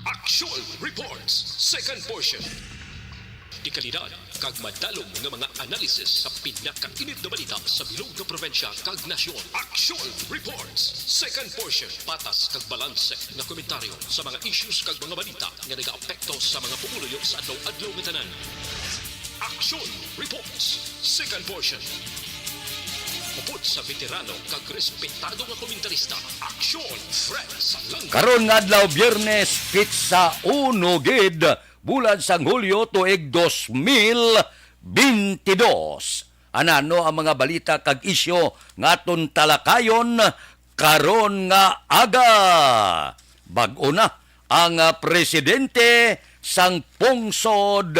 Actual Reports, second portion. Di kalidad, kag madalong nga mga analisis sa pinakainit na balita sa bilog na probinsya kag nasyon. Actual Reports, second portion. Patas kag balanse nga komentaryo sa mga issues kag mga balita nga nagaapekto sa mga pumuluyo sa adlaw-adlaw nga tanan. Actual Reports, second portion. Upod sa veterano kag respetado nga komentarista, Aksyon Fred Salanga. Karon nga adlaw Biyernes, pizza uno gid bulan sang Hulyo tuig 2022. Anano ang mga balita kag isyo ngaton talakayon karon nga aga. Bag-o na ang presidente sang pungsod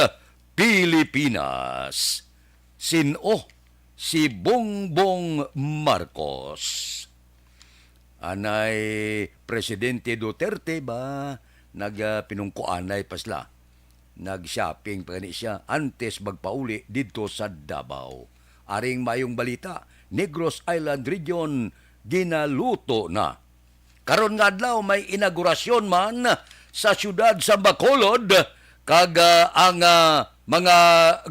Pilipinas. Sino? Si Bongbong Marcos. Anay Presidente Duterte ba nagpinungkuanay pasla. Nag-shopping pa ni siya antes magpauli dito sa Davao. Aring mayong balita, Negros Island Region ginaluto na. Karon nga adlaw may inaugurasyon man sa syudad sa Bacolod kag ang mga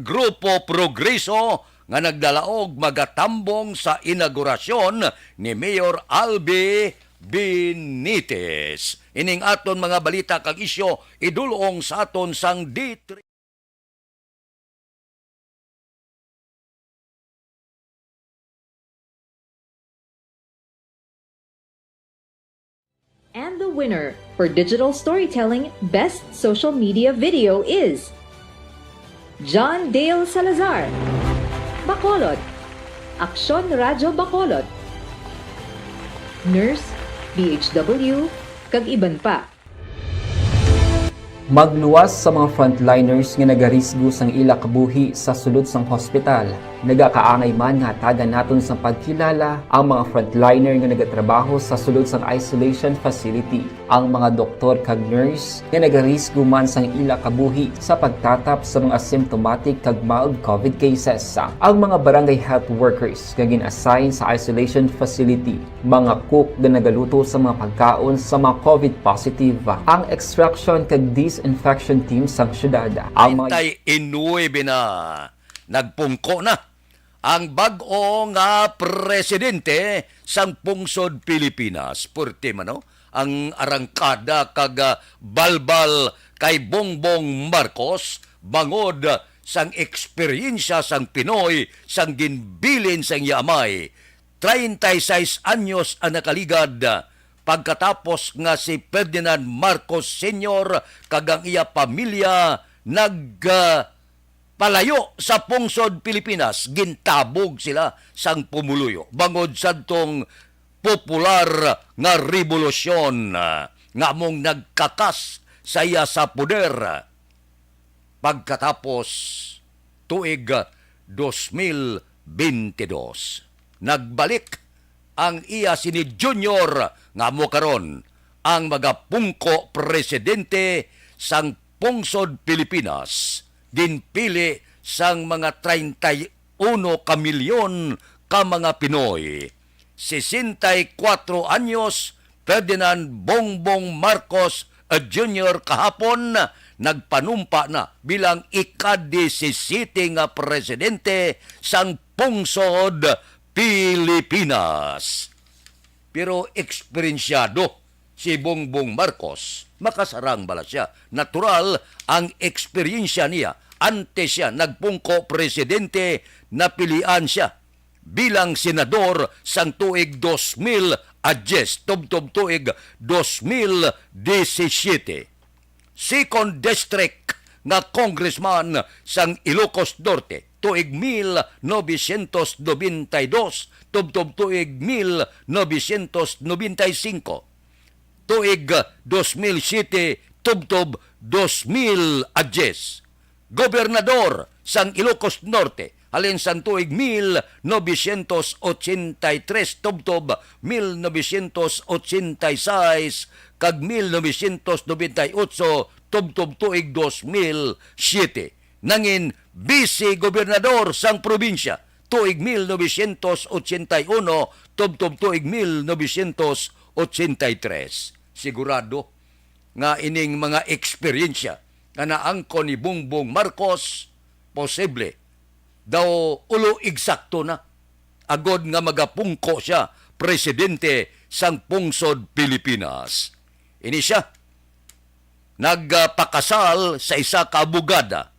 grupo Progreso nga nagdalaog magatambong sa inaugurasyon ni Mayor Albi Benitez. Ining aton mga balita kag isyo idulong sa aton sang D3. And the winner for Digital Storytelling Best Social Media Video is John Dale Salazar, Bacolod, Aksyon Radyo Bacolod, Nurse, BHW, kag iban pa. Magluwas sa mga frontliners nga nagarisgo sang ila kabuhi sa sulod sang hospital. Nagakaangay man nga tagan naton sa pagkilala ang mga frontliner nga nagatrabaho sa sulod sang isolation facility. Ang mga doktor kag nurse nga nagarisgo man sang ila kabuhi sa pagtatap sa mga asymptomatic kag mild COVID cases. Ang mga barangay health workers nga gin-assign sa isolation facility, mga cook nga nagaluto sa mga pagkaon sa mga COVID positive. Ang extraction kag disinfection team sang syudad. Ang mga Inuebe na nagpungko na ang bag-o nga presidente sang pungsod Pilipinas. Purti man, no? Ang arangkada kag balbal kay Bongbong Marcos bangod sang eksperyensya sang Pinoy sang ginbilin sang yamay. 36 anyos ang nakaligad pagkatapos nga si Ferdinand Marcos Sr. kag ang iya pamilya palayo sa pungsod Pilipinas, gintabog sila sang pumuluyo. Bangod sa tong popular nga revolusyon nga mong nagkakas sa iya sa poder pagkatapos tuig 2022. Nagbalik ang iya sini Junior nga mo karon ang magapungko presidente sang pungsod Pilipinas. Ginpili sang mga 31 kamilyon ka mga Pinoy. 64 anyos, Ferdinand Bongbong Marcos Jr. kahapon nagpanumpa na bilang ika-17 nga presidente sang pungsod Pilipinas. Pero eksperensyado si Bongbong Marcos, makasarang bala siya. Natural ang eksperyensya niya. Antes siya nagpungko presidente, napilian siya bilang senador sang tuig 2010, tubtob tuig 2017. Second District nga congressman sang Ilocos Norte, tuig 1992, tubtob tuig 1995. Tuig 2007, tubtob 2010. Gobernador sang Ilocos Norte, halin sang tuig 1983, tubtob 1986, kag 1998, tubtob tuig 2007. Nangin vice-gobernador sang probinsya, tuig 1981, tubtob tuig 1983. Sigurado nga ining mga eksperyensya nga naangkon ni Bongbong Marcos posible daw ulo eksakto na agod nga magapungko siya presidente sang pungsod Pilipinas. Ini siya nagpakasal sa isa ka abogada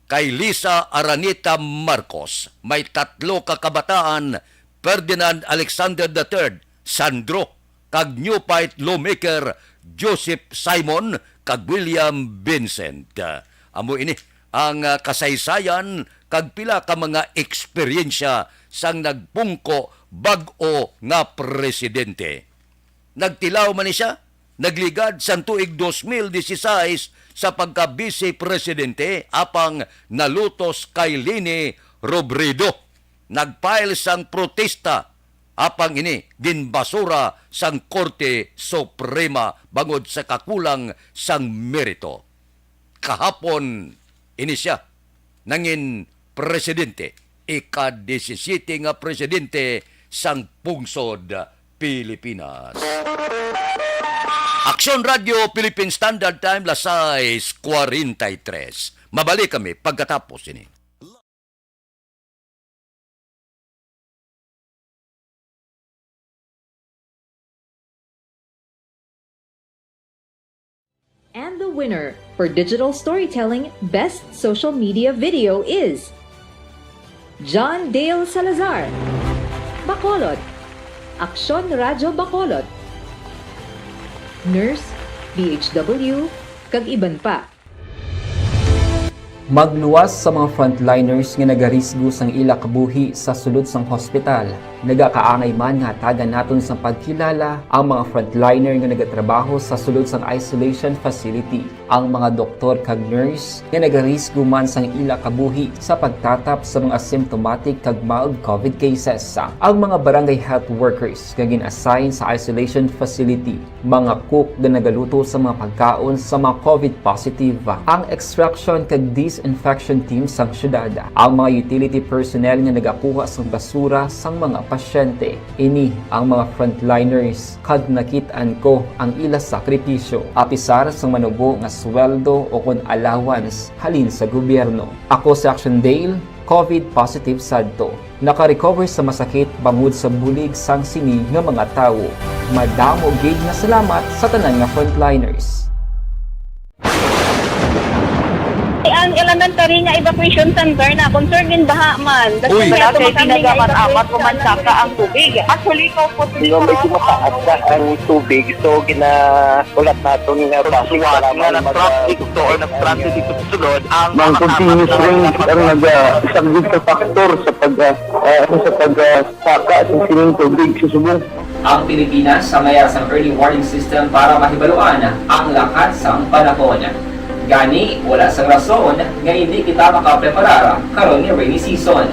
kay Lisa Araneta Marcos. May 3 ka kabataan, Ferdinand Alexander III, Sandro, kag New Fight lawmaker Joseph Simon, kag William Vincent. Amo ini ang kasaysayan kag pila ka mga eksperyensya sang nagpungko bag-o nga presidente. Nagtilaw man ni siya, nagligad sa tuig 2016 sa pagka-vice presidente apang nalutos kay Lini Robredo. Nagfile sang protesta apang ini ginbasura sang Korte Suprema bangod sa kakulang sang merito. Kahapon ini siya nangin presidente, ika-17 nga presidente sang pungsod Pilipinas. Aksyon Radio Philippine Standard Time, las 6:43. Mabalik kami pagkatapos ini. And the winner for Digital Storytelling Best Social Media Video is John Dale Salazar, Bacolod, Aksyon Radyo Bacolod, Nurse, BHW, kag iban pa. Magluwas sa mga frontliners nga nagarisgo sang ila kabuhi sa sulod sang hospital. Nagakaangay man nga hatagan naton sa pagkilala ang mga frontliner nga nagatrabaho sa sulod sang isolation facility. Ang mga doktor kag nurse nga nagarisgo man sang ila kabuhi sa pagtatap sa mga asymptomatic kag mild COVID cases. Ang mga barangay health workers nga gin-assign sa isolation facility, mga cook nga nagaluto sa mga pagkaon sa mga COVID positive, ang extraction kag disinfection team sang syudad, ang mga utility personnel nga nagakuha sang basura sang mga pasyente. Ini ang mga frontliners kag nakit-an ko ang ila sakripisyo apisar sang manubo nga sweldo o kon allowance halin sa gobyerno. Ako si Action Dale, COVID positive sadto. Naka-recover sa masakit bangod sa bulig sang sini nga mga tawo. Madamo gig na salamat sa tanan nga frontliners. Ang elementary nga evacuation center na concern din baha man. Uy! Kasi pinagamat-amat kumansaka ang tubig. Actually, ko po Yung medyo mataas na ang tubig, so ginaulat natin nga basiwala nga nag-traffic to or nag-traffic dito sa sulod. Ang continuous range ang isang good factor sa pagsaka sa sining tubig sa subong. Ang Pilipinas sa maya sa early warning system para mahibaluan ang lakas sang panahon. Gani, wala sang rason nga hindi kita makapreparar karon ni rainy season.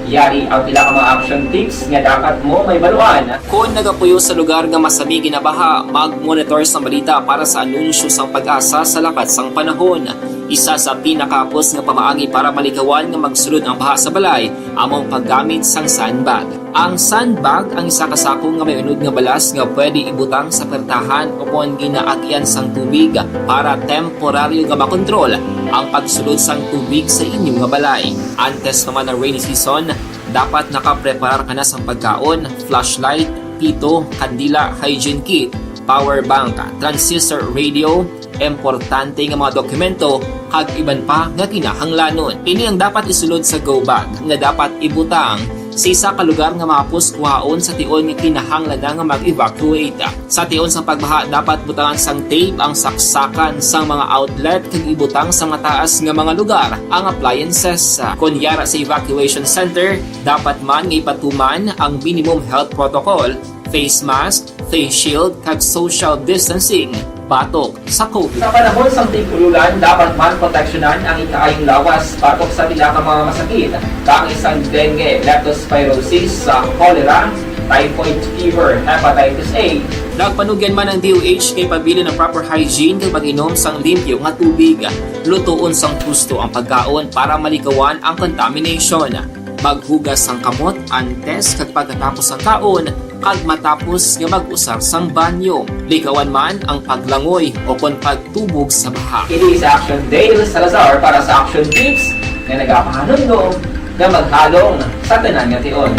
Yari ang pila ka mga action tips nga dapat mo may baluan. Kung nagapuyo sa lugar nga masabi ginabaha, mag-monitor sa balita para sa anunsyo sang pag-asa sa lakas sang panahon. Isa sa pinakapos nga pamaagi para malikawan nga magsulod ang baha sa balay, among paggamit sang sandbag. Ang sandbag ang isa kasako nga may unod nga balas nga pwede ibutang sa pertahan o kung ginaagyan sang tubig para temporaryo nga makontrol ang pagsulod sang tubig sa inyong nga balay. Antes naman ng rainy season, dapat nakapreparar ka na sang pagkaon, flashlight, pito, kandila, hygiene kit, power bank, transistor radio, importante nga mga dokumento kag iban pa nga kinahanglanon. Ini ang dapat isulod sa go bag nga dapat ibutang sa isa ka lugar nga mapos kuhaon sa tion nga kinahanglan nga mag-evacuate. Sa tion sa pagbaha dapat butangan sang tape ang saksakan sang mga outlet kag ibutang sa mataas nga mga lugar ang appliances. Kunyara sa evacuation center, dapat man nga ipatuman ang minimum health protocol, face mask, face shield kag social distancing batok sa COVID. Sa panahon sa tigululan, dapat man proteksyonan ang ikaayong lawas batok sa pila ka mga masakit, kang isang dengue, leptospirosis, cholera, typhoid fever, hepatitis A. Nagpanugyan man ang DOH kay pabili ng proper hygiene kay pag-inom sang limpyo nga tubig. Lutuon sang gusto ang pagkaon para malikawan ang contamination. Maghugas ang kamot antes kag pagkatapos ang kaon kag matapos nga mag-usar sang banyo. Likawan man ang paglangoy o kon pagtubog sa baha. It is Action Dale Salazar para sa Action Tips nga nagapahanundong nga maghalong sa tanan nga tion.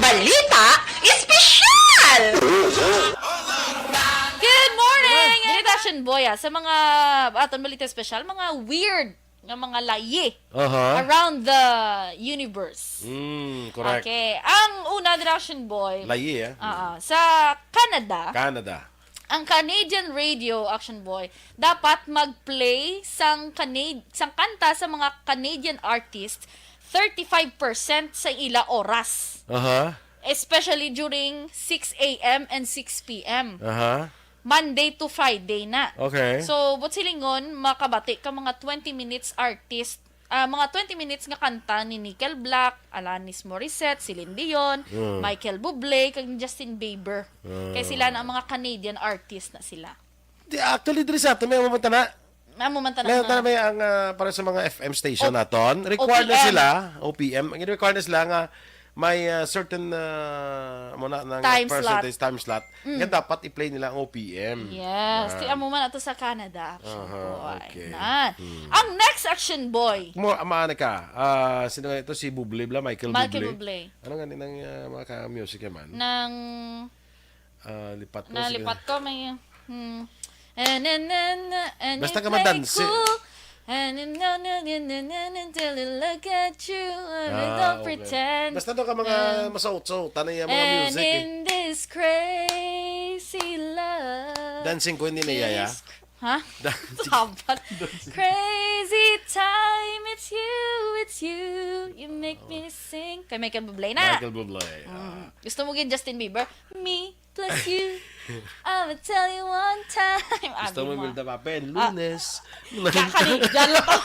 Balita Espesyal! Good morning! Action Boya, sa mga aton balita espesyal, mga weird nga mga layi around the universe. Correct. Okay. Ang una, Action Boy, Layi, sa Canada, Canada. ang Canadian radio, Action Boy, dapat mag-play sang kanta sa mga Canadian artists 35% sa ila oras. Especially during 6 a.m. and 6 p.m. Monday to Friday na. Okay. So, but silingon, makabati ka mga 20 minutes artist, mga 20 minutes nga kanta ni Nickel Black, Alanis Morissette, Celine Dion, Michael Bublé, kag Justin Bieber. Kaya sila na ang mga Canadian artist na sila. Actually, diri sa ato, may mamanta na. Mamumanta na Ngayon may ang para sa mga FM station naton, required na OPM. sila, OPM, ang required na sila nga may certain muna ng Time percentage time slot. Nga dapat i-play nila ang OPM. Yes. Tiyan mo man ato sa Canada, Action Boy. okay. Nan. Ang next Action Boy, Mo amaana ka. Sino nga ito si Bublé bla Michael Michael Bublé. Bublé. Ano nga ng mga ka-music man? Nang Lipat ko. nalipat ko, may... Basta ka madansi. And until I look at you, I don't pretend. Basta doon ka mga masauot-sauot. Tanay mga And music. in this crazy love. Dancing Queen ni Yaya. Ha? Sabat. Crazy time, it's you, you make me sing. Kay Michael Bublé na. Michael Bublé. Gusto mo gin Justin Bieber? Me plus you. I'ma tell you one time. Gusto mo Milda Papen? Lunes. Kani, dyan lang to.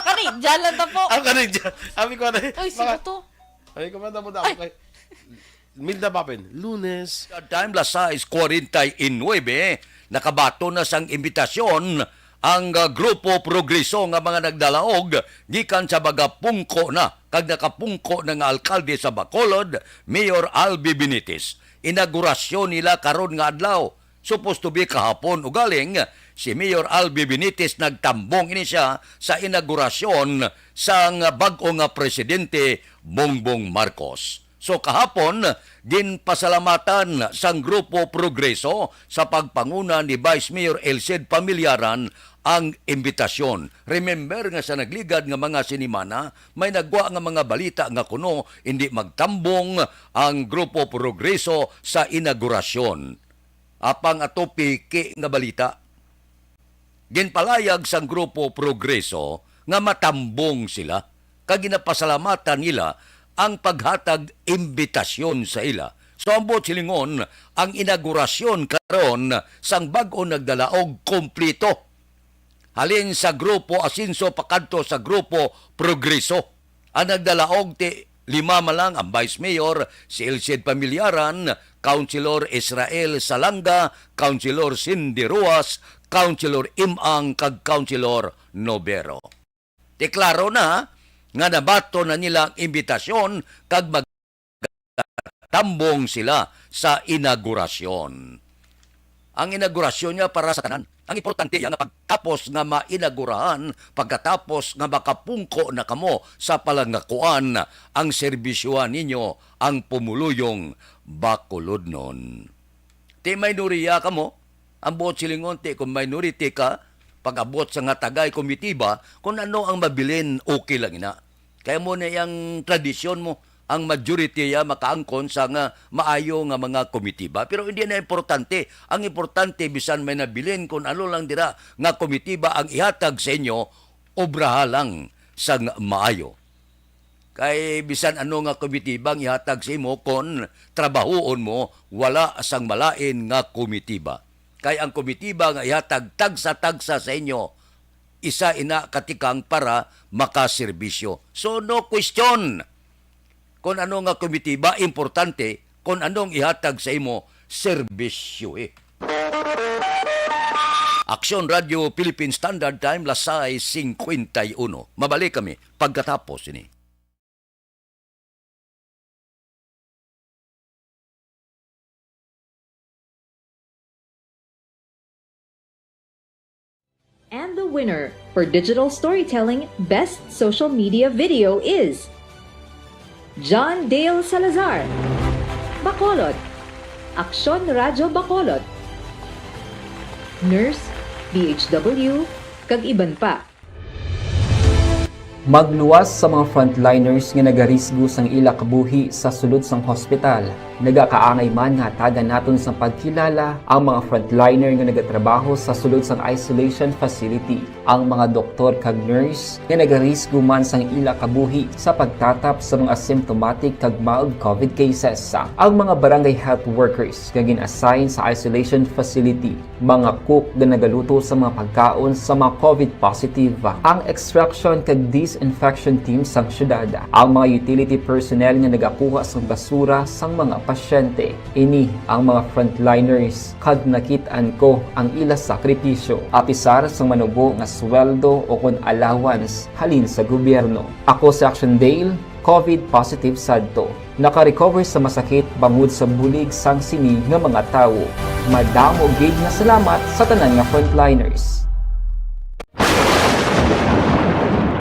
Kani, dyan lang to po. Ang kanay dyan. Sabi ko na. Uy, sino to? Ay, kumanda mo na ako kay Milda Papen. Lunes. Time las 6:49, nakabato na sang imbitasyon ang Grupo Progreso nga mga nagdalaog gikan sa bagapungko na kag nakapungko na nga alkalde sa Bacolod, Mayor Albi Benitez. Inaugurasyon nila karon nga adlaw. Supposed to be kahapon ugaling si Mayor Albi Benitez nagtambong ini siya sa inaugurasyon sang bag-o nga presidente Bongbong Marcos. So kahapon, din pasalamatan sang Grupo Progreso sa pagpanguna ni Vice Mayor Elced Pamillaran ang imbitasyon. Remember nga sa nagligad nga mga sinimana, may nagwa nga mga balita nga kuno hindi magtambong ang Grupo Progreso sa inaugurasyon. Apang ato piki nga balita. Ginpalayag sang Grupo Progreso nga matambong sila kag ginapasalamatan nila ang paghatag imbitasyon sa ila. So ambot silingon ang inaugurasyon karon sang bag-o nagdalaog kompleto. Halin sa Grupo Asinso pakadto sa Grupo Progreso. Ang nagdalaog ti 5 malang ang Vice Mayor si Elced Pamillaran, Councilor Israel Salanga, Councilor Cindy Ruas, Councilor Imang kag Councilor Novero. Deklaro na nga nabato na nila ang imbitasyon kag magtambong sila sa inaugurasyon. Ang inaugurasyon niya para sa tanan. Ang importante nga pagtapos nga mainagurahan, pagkatapos nga makapungko na kamo sa palangakuan ang serbisyoan ninyo ang pumuluyong Bacolodnon. Ti minorya kamo, ang buot silingon ti kung minority ka, pag-abot sa nga tagay komitiba, kung ano ang mabilin, okay lang ina. Kaya mo na yung tradisyon mo, ang majority ya makaangkon sa nga maayo nga mga komitiba. Pero hindi na importante. Ang importante, bisan may nabilin kung ano lang dira nga komitiba ang ihatag sa inyo, obraha lang sa nga maayo. Kay bisan ano nga komitiba ang ihatag sa imo kung trabahoon mo, wala sang malain nga komitiba. Kay ang komitiba nga ihatag tagsa-tagsa sa inyo, isa ina katikang para makaserbisyo. So no question. Kung ano nga komitiba, importante kung anong ihatag sa imo serbisyo Aksyon Radio Philippine Standard Time, lasay 51. Mabalik kami pagkatapos ini. And the winner for digital storytelling best social media video is John Dale Salazar, Bacolod, Aksyon Radyo Bacolod, Nurse, BHW, kag iban pa. Magluwas sa mga frontliners nga nagarisgo sang ila kabuhi sa sulod sang hospital. Nagakaangay man nga tagan naton sa pagkilala ang mga frontliner nga nagatrabaho sa sulod sang isolation facility. Ang mga doktor kag nurse nga nagarisgo man sang ila kabuhi sa pagtatap sa mga asymptomatic kag mild COVID cases. Ang mga barangay health workers nga gin-assign sa isolation facility, mga cook nga nagaluto sa mga pagkaon sa mga COVID positive. Ang extraction kag disinfection team sang syudad, ang mga utility personnel nga nagakuha sang basura sang mga pasyente. Ini ang mga frontliners kag nakit-an ko ang ila sakripisyo apisar sang manubo nga sweldo o kun allowance halin sa gobyerno. Ako si Action Dale, COVID positive sadto. Naka-recover sa masakit bangod sa bulig sang sini nga mga tawo. Madamo gid nga salamat sa tanan nga frontliners.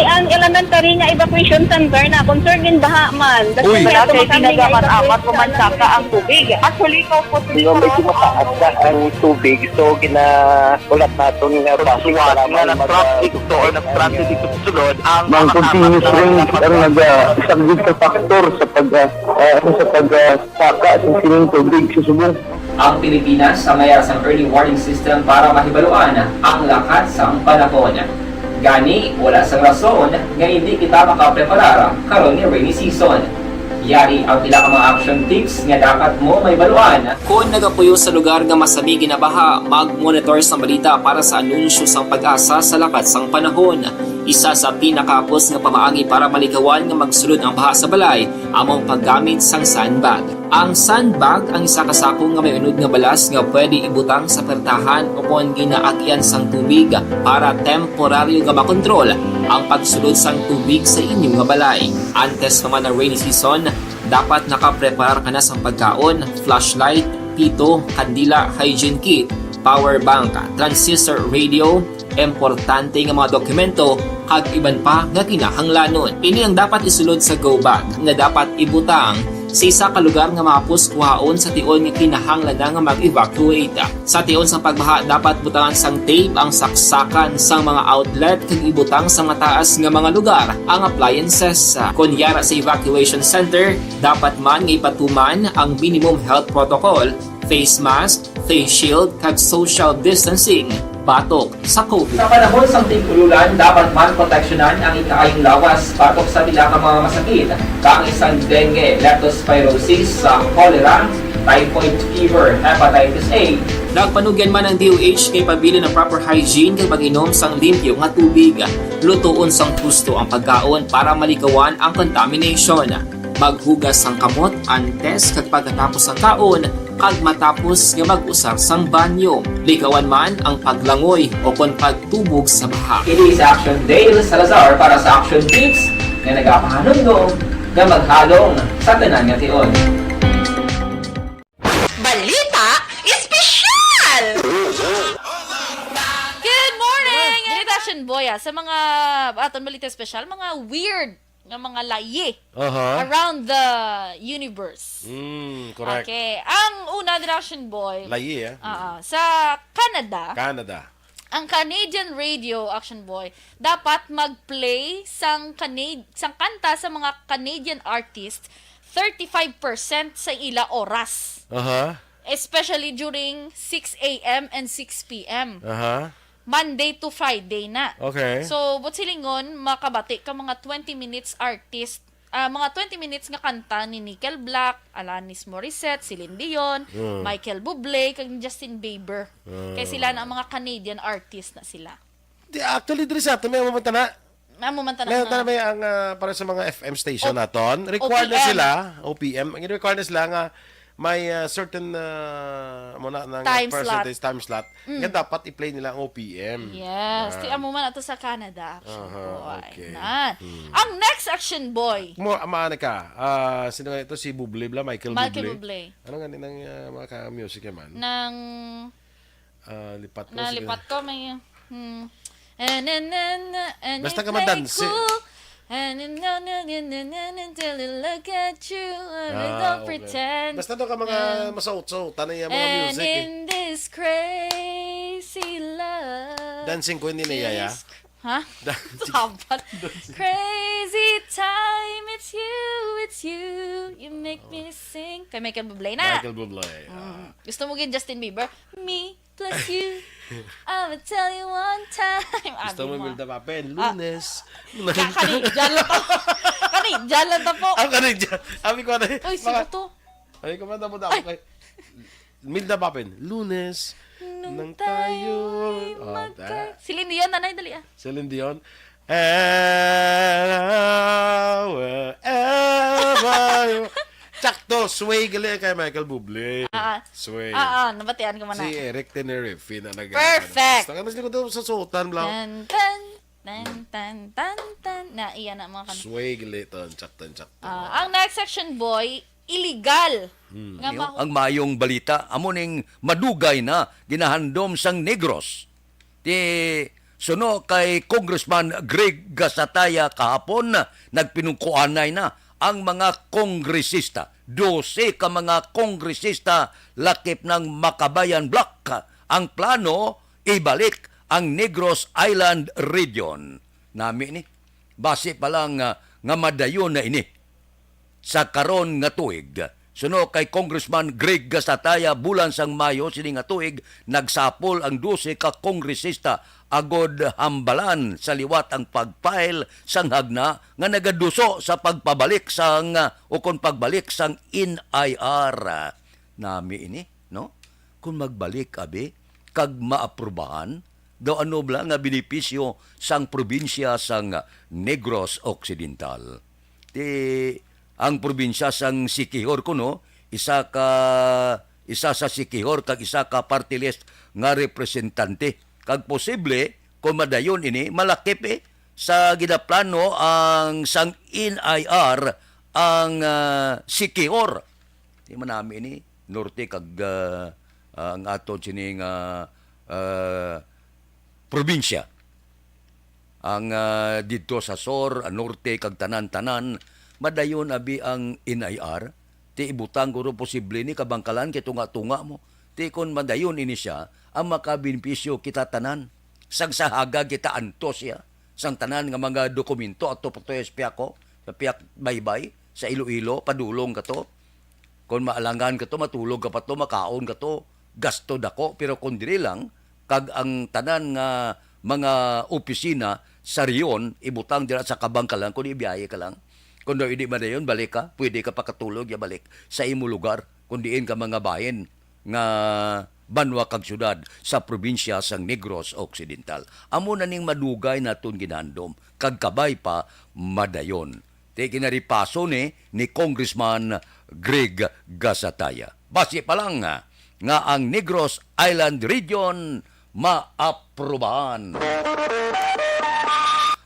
Ang elementary nga evacuation center na concerned din baha man. Uy, kaya kasi ginagaman apat pumansaka ang tubig. Actually, ikaw po medyo mataas na ang tubig. So, ginaulat natin nga pasiwala nga ng traffic to or nag-transit dito sa sulod. Ang continuous rain ang nag-isang sa factor sa pagsaka at sining tubig sa subong. Ang Pilipinas sa mayar sa early warning system para mahibaluan ang lakat sa panahon. Gani, wala sa rason nga hindi kita makapreparar karon ni rainy season. Yari ang pila ka mga action tips nga dapat mo may baluan. Kung nagapuyo sa lugar nga masabi ginabaha, mag-monitor sa balita para sa anunsyo sang pag-asa sa lakat sang panahon. Isa sa pinakapos nga pamaagi para malikawan nga magsulod ang baha sa balay, among paggamit sang sandbag. Ang sandbag ang isa ka sako nga may unod nga balas nga pwede ibutang sa pertahan o kung ginaagyan sang tubig para temporaryo nga makontrol ang pagsulod sang tubig sa inyong nga balay. Antes naman ng rainy season, dapat nakaprepare ka na sa pagkaon, flashlight, pito, kandila, hygiene kit, power bank, transistor radio, importante nga mga dokumento kag iban pa nga kinahanglanon. Ini ang dapat isulod sa go bag nga dapat ibutang sa isa ka lugar nga mapus kuhaon sa tion nga kinahanglan nga mag-evacuate. Sa tion sa pagbaha dapat butangan sang tape ang saksakan sang mga outlet kag ibutang sa mataas nga mga lugar ang appliances. Kunyara sa evacuation center, dapat man nga ipatuman ang minimum health protocol, face mask, face shield kag social distancing batok sa COVID. Sa panahon sa tingkululan, dapat man proteksyonan ang ikaayong lawas batok sa pila ka mga masakit, kang isang dengue, leptospirosis, cholera, typhoid fever, hepatitis A. Nagpanugyan man ang DOH kay pabili ng proper hygiene kay pag-inom sang limpyo nga tubig. Lutuon sang husto ang pagkaon para malikawan ang contamination. Maghugas sang kamot antes kag pagkatapos ang kaon kag matapos nga mag-usar sang banyo. Likawan man ang paglangoy o kon pagtubog sa baha. Ini sa Action Dale Salazar para sa Action Tips nga nagapahanundong nga maghalong sa tanan nga tion. Balita espesyal! Good morning! Ganito Action Boy sa mga aton balita special, mga weird nga mga layi around the universe. Correct. Okay. Ang una din Action Boy. Layi sa Canada. Ang Canadian radio Action Boy dapat mag-play sang kanta sa mga Canadian artists 35% sa ila oras. Especially during 6 a.m. and 6 p.m. Monday to Friday na. Okay. So, but silingon, makabati ka mga 20 minutes artist, mga 20 minutes nga kanta ni Nickel Black, Alanis Morissette, Celine Dion, Michael Bublé, kag Justin Bieber. Kaya sila na ang mga Canadian artist na sila. Actually, diri sa ato, may mamanta na. May ang para sa mga FM station naton. Required na sila, OPM. Ang required na sila nga may certain time slot. Yan dapat i-play nila ang OPM. Yes. Tiyan mo man ito sa Canada. Action Boy. Okay. Ang next Action Boy. Maana ka. Sino nga ito? Si Bublé bla? Michael Bublé. Ano nga ng mga music naman? Nang lipat ko. Lipat ko. May And Basta you ka play madansi. cool. And until I look at you, and don't pretend. Basta doon ka mga masaut-saut, tanay yung mga And music. in this crazy love. Dancing Queen ni Yaya. Ha? Dapat. Crazy time, it's you. You make me sing. Kay Michael Bublé na. Michael Bublé. Gusto mo gin Justin Bieber? Me plus you. I'ma tell you one time. Gusto mo Wilda Papen, Lunes. Kani, dyan lang to. Kani, dyan lang to po. Ang kanay dyan. Abi ko na. Uy, sino to? Ay, kumanda mo daw kay Milda Papen, Lunes. Nang tayo. Celine Dion, nanay, dali ah. Celine Dion. And wherever. Sakto, sway gali kay Michael Bublé. Sway. Nabatian ko man na. Si Eric Tenerife na nag- Perfect! Basta ka na daw sa suotan lang. Tan. Na, iyan na mga kanto. Sway gali to. Sakto. Ang next section, boy, illegal. Nga Ang mayong balita, amo ning madugay na ginahandom sang Negros. Ti suno kay Congressman Greg Gasataya kahapon nagpinungkuanay na ang mga kongresista. 12 ka mga kongresista lakip ng Makabayan Bloc. Ang plano, ibalik ang Negros Island Region. Nami ni, base pa lang nga madayon na ini sa karon nga tuig. Suno kay Congressman Greg Gasataya bulan sang Mayo sini nga tuig nagsapol ang 12 ka kongresista agod hambalan sa liwat ang pagfile sang hagna nga nagaduso sa pagpabalik sang ukon pagbalik sang NIR. Nami ini, no? Kung magbalik abi kag maaprubahan daw ano bla nga benepisyo sang probinsya sang Negros Occidental. Ang probinsya sang Siquijor kuno isa sa Siquijor kag isa ka party list nga representante kag posible kung madayon ini malakip sa ginaplano ang sang NIR ang Siquijor. Di man namin ini norte kag ang aton sining probinsya. Ang dito sa Sor, norte kag tanan-tanan madayon abi ang NIR, ti ibutang guro posible ni kabangkalan kay tunga-tunga mo. Ti kon madayon ini siya, ang makabinpisyo kita tanan. Sang sahaga kita antos siya. Sang tanan nga mga dokumento at tupotoyes piyako, sa piyak baybay, sa Iloilo, padulong ka to. Kon maalangan ka to, matulog ka pa to, makaon ka to, gasto dako. Pero kung diri lang, kag ang tanan nga mga opisina sa riyon, ibutang dira sa kabangkalan, kung ibiyahe ka lang. Kung daw hindi madayon, balik ka. Pwede ka pakatulog, ya balik sa imo lugar. Kung diin ka mga bahin nga banwa kag syudad sa probinsya sang Negros Occidental. Amo na ning madugay naton ginandom. Kag kabay pa, madayon. Te kinaripaso ni Congressman Greg Gasataya. Base pa lang nga ang Negros Island Region maaprubahan.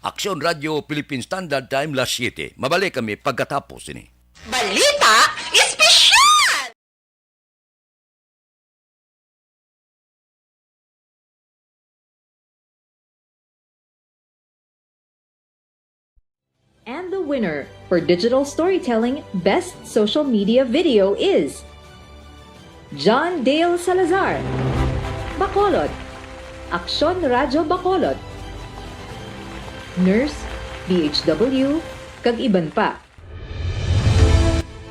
Aksyon Radio Philippine Standard Time, Las 7. Mabalik kami pagkatapos ini. Balita Espesyal! And the winner for Digital Storytelling Best Social Media Video is John Dale Salazar, Bacolod, Aksyon Radio Bacolod, Nurse, BHW, kag iban pa.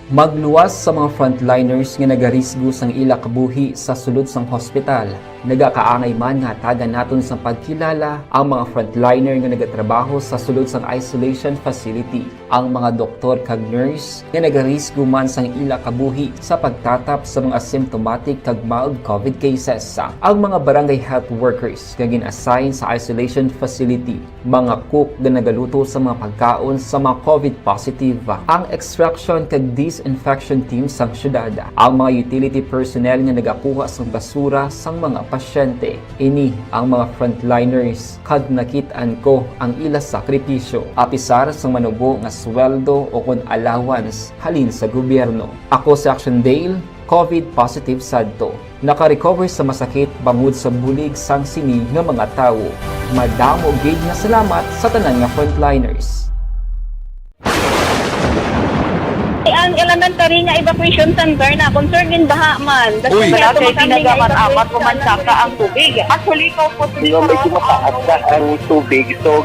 Magluwas sa mga frontliners nga nagarisgo sang ila kabuhi sa sulod sang hospital. Nagakaangay man nga hatagan naton sa pagkilala ang mga frontliner nga nagatrabaho sa sulod sang isolation facility. Ang mga doktor kag nurse nga nagarisgo man sang ila kabuhi sa pagtatap sa mga symptomatic kag mild COVID cases. Ang mga barangay health workers nga gin-assign sa isolation facility, mga cook nga nagaluto sa mga pagkaon sa mga COVID positive, ang extraction kag disinfection team sang syudad, ang mga utility personnel nga nagakuha sang basura sang mga pasyente. Ini ang mga frontliners kag nakit-an ko ang ila sakripisyo apisar sang manubo nga sweldo o kun allowance halin sa gobyerno. Ako si Action Dale, COVID positive sadto. Naka-recover sa masakit bangod sa bulig sang sini nga mga tawo. Madamo gig na salamat sa tanan nga frontliners. Ang elementary nga evacuation center na concern din baha man. Uy! Kaya pinagamat-amat kumansaka ang tubig. Actually, ko po Yung medyo mataas na ang tubig, so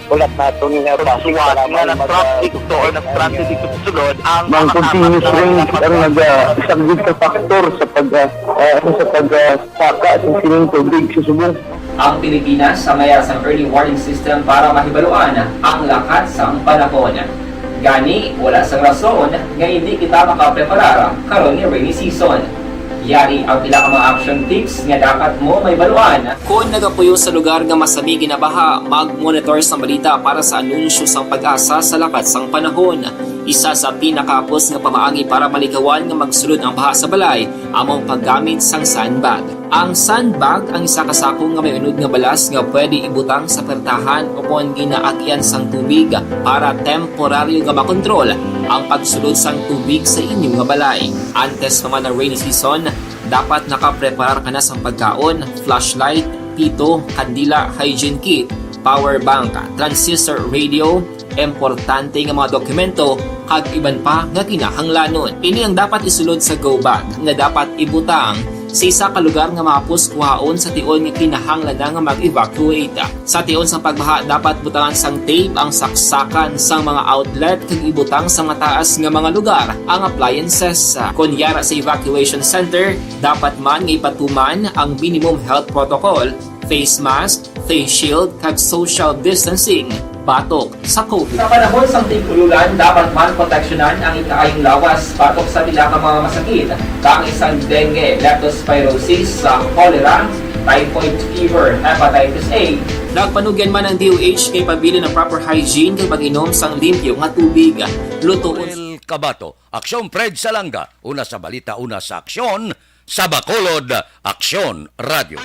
ulat natin nga basiwag nga na-traffic to or na-stranded dito sa sulod. Ang continuous range ang isang good factor sa pagsaka at sining tubig sa subong. Ang Pilipinas sa mayroon sa early warning system para mahibaluan ang lakas ng panahon. Gani, wala sang rason nga hindi kita makapreparar karon ni rainy season. Yari ang pila ka mga action tips nga dapat mo may baluan. Kung nagapuyo sa lugar nga masabi ginabaha, mag-monitor sa balita para sa anunsyo sang pag-asa sa lakas sang panahon. Isa sa pinakapos nga pamaagi para malikawan nga magsulod ang baha sa balay, among paggamit sang sandbag. Ang sandbag ang isa kasakong nga may unod nga balas nga pwede ibutang sa pertahan upon ginaagyan sang tubig para temporaryo nga makontrol ang pagsulod sang tubig sa inyong nga balay. Antes naman ng rainy season, dapat nakapreparar ka na sang pagkaon, flashlight, pito, kandila, hygiene kit, power bank, transistor radio, importante nga mga dokumento kag iban pa nga kinahanglanon. Ini ang dapat isulod sa go bag nga dapat ibutang sa isa ka lugar nga mapus kuhaon sa tion nga kinahanglan nga mag-evacuate. Sa tion sa pagbaha dapat butangan sang tape ang saksakan sang mga outlet kag ibutang sa mataas nga mga lugar ang appliances. Kunyara sa evacuation center, dapat man nga ipatuman ang minimum health protocol, face mask, face shield kag social distancing batok sa COVID. Sa panahon sa tigululan, dapat man proteksyonan ang ikaayong lawas batok sa pila ka mga masakit, kang isang dengue, leptospirosis, cholera, typhoid fever, hepatitis A. Nagpanugyan man ang DOH kay pabili ng proper hygiene kay pag-inom sang limpyo nga tubig. Lutoon. El Kabato, Aksyon Fred Salanga, una sa balita, una sa aksyon, sa Bacolod, Aksyon Radio.